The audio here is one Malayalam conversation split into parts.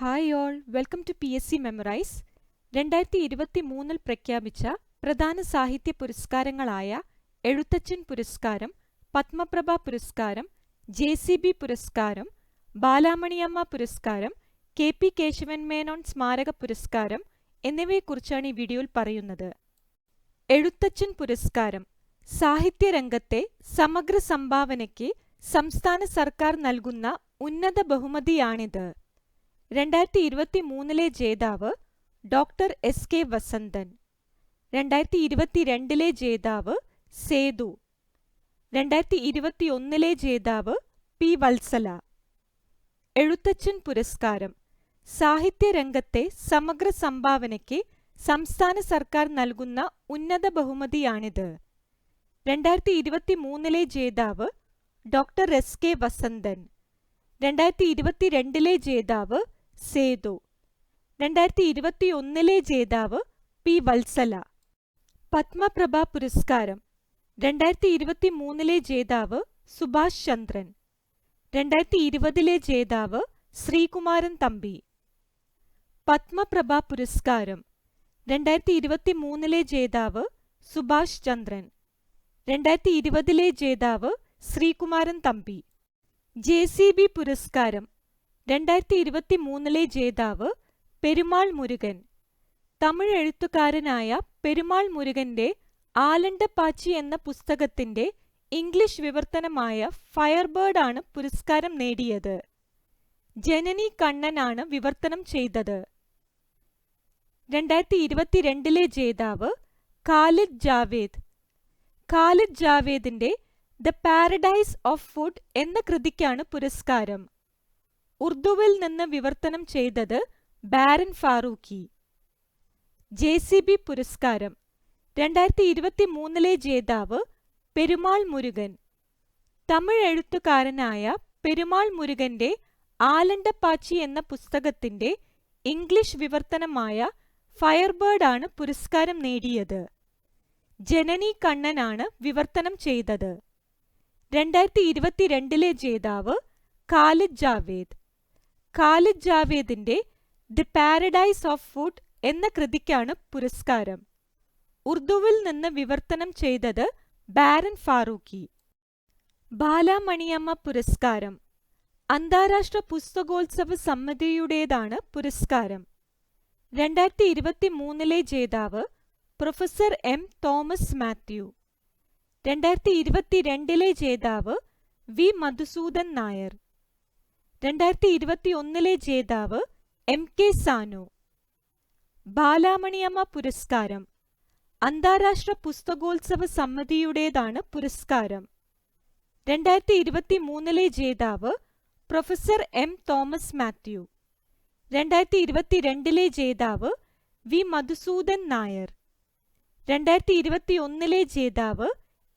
Hi all, welcome to PSC memorise. 2023 പ്രഖ്യാപിച്ച പ്രധാന സാഹിത്യ പുരസ്കാരങ്ങളായ എഴുത്തച്ഛൻ പുരസ്കാരം, പത്മപ്രഭ പുരസ്കാരം, JCB പുരസ്കാരം, ബാലാമണിയമ്മ പുരസ്കാരം, KP കേശവൻ മേനോൻ സ്മാരക പുരസ്കാരം എന്നിവയെക്കുറിച്ചാണ് ഈ വീഡിയോയിൽ പറയുന്നത്. എഴുത്തച്ഛൻ പുരസ്കാരം സാഹിത്യരംഗത്തെ സമഗ്ര സംഭാവനയ്ക്ക് സംസ്ഥാന സർക്കാർ നൽകുന്ന ഉന്നത ബഹുമതിയാണിത്. 2023 ജേതാവ് ഡോക്ടർ SK വസന്തൻ. 2022 ജേതാവ് സേതു. 2021 ജേതാവ് P വത്സല. എഴുത്തച്ഛൻ പുരസ്കാരം സാഹിത്യരംഗത്തെ സമഗ്ര സംഭാവനയ്ക്ക് സംസ്ഥാന സർക്കാർ നൽകുന്ന ഉന്നത ബഹുമതിയാണിത്. 2023 ജേതാവ് ഡോക്ടർ SK വസന്തൻ. 2022 ജേതാവ് സേതു. 2021 ജേതാവ് P വത്സല. പത്മപ്രഭ പുരസ്കാരം 2023 ജേതാവ് സുഭാഷ് ചന്ദ്രൻ. 2020 ജേതാവ് ശ്രീകുമാരൻ തമ്പി. പത്മപ്രഭ പുരസ്കാരം 2023 ജേതാവ് സുഭാഷ് ചന്ദ്രൻ. 2020 ജേതാവ് ശ്രീകുമാരൻ തമ്പി. JCB പുരസ്കാരം 2023 ജേതാവ് പെരുമാൾ മുരുകൻ. തമിഴ് എഴുത്തുകാരനായ പെരുമാൾ മുരുകന്റെ ആലണ്ടപ്പാച്ചി എന്ന പുസ്തകത്തിന്റെ ഇംഗ്ലീഷ് വിവർത്തനമായ ഫയർബേർഡ് ആണ് പുരസ്കാരം നേടിയത്. ജനനി കണ്ണനാണ് വിവർത്തനം ചെയ്തത്. 2022 ജേതാവ് ഖാലിദ് ജാവേദ്. ഖാലിദ് ജാവേദിന്റെ ദ പാരഡൈസ് ഓഫ് ഫുഡ് എന്ന കൃതിക്കാണ് പുരസ്കാരം. ഉർദുവിൽ നിന്ന് വിവർത്തനം ചെയ്തത് ബാരൻ ഫാറൂഖി. JCB പുരസ്കാരം 2023 ജേതാവ് പെരുമാൾ മുരുകൻ. തമിഴ് എഴുത്തുകാരനായ പെരുമാൾ മുരുകന്റെ ആലണ്ടപ്പാച്ചി എന്ന പുസ്തകത്തിന്റെ ഇംഗ്ലീഷ് വിവർത്തനമായ ഫയർബേർഡ് ആണ് പുരസ്കാരം നേടിയത്. ജനനി കണ്ണനാണ് വിവർത്തനം ചെയ്തത്. 2022 ജേതാവ് ഖാലിദ് ജാവേദ്. ഖാലിദ് ജാവേദിന്റെ ദി പാരഡൈസ് ഓഫ് ഫുഡ് എന്ന കൃതിക്കാണ് പുരസ്കാരം. ഉർദുവിൽ നിന്ന് വിവർത്തനം ചെയ്തത് ബാരൻ ഫാറൂഖി. ബാലാമണിയമ്മ പുരസ്കാരം അന്താരാഷ്ട്ര പുസ്തകോത്സവ സമിതിയുടേതാണ് പുരസ്കാരം. 2023 ജേതാവ് പ്രൊഫസർ M തോമസ് മാത്യു. 2022 ജേതാവ് V മധുസൂദൻ നായർ. 2021 ജേതാവ് MK സാനു. ബാലാമണിയമ്മ പുരസ്കാരം അന്താരാഷ്ട്ര പുസ്തകോത്സവ സമിതിയുടേതാണ് പുരസ്കാരം. 2023 ജേതാവ് പ്രൊഫസർ M തോമസ് മാത്യു. 2022 ജേതാവ് V മധുസൂദൻ നായർ. 2021 ജേതാവ്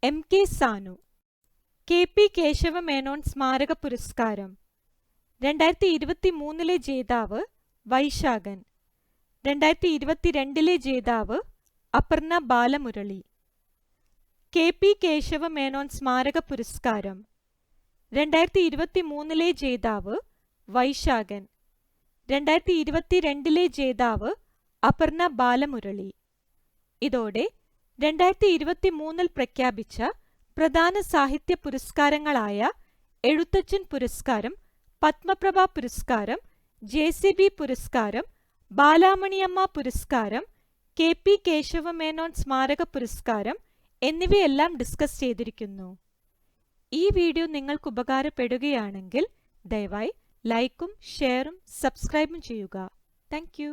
MK സാനു. KP കേശവ മേനോൻ സ്മാരക പുരസ്കാരം 2023 ജേതാവ് വൈശാഖൻ. 2022 ജേതാവ് അപർണ ബാലമുരളി. KP കേശവ മേനോൻ സ്മാരക പുരസ്കാരം 2023 ജേതാവ് വൈശാഖൻ. 2022 ജേതാവ് അപർണ ബാലമുരളി. ഇതോടെ 2023 പ്രഖ്യാപിച്ച പ്രധാന സാഹിത്യ പുരസ്കാരങ്ങളായ എഴുത്തച്ഛൻ പുരസ്കാരം, പത്മപ്രഭ പുരസ്കാരം, JCB പുരസ്കാരം, ബാലാമണിയമ്മ പുരസ്കാരം, KP കേശവ മേനോൻ സ്മാരക പുരസ്കാരം എന്നിവയെല്ലാം ഡിസ്കസ് ചെയ്തിരിക്കുന്നു. ഈ വീഡിയോ നിങ്ങൾക്ക് ഉപകാരപ്പെടുകയാണെങ്കിൽ ദയവായി ലൈക്കും ഷെയറും സബ്സ്ക്രൈബും ചെയ്യുക. Thank you.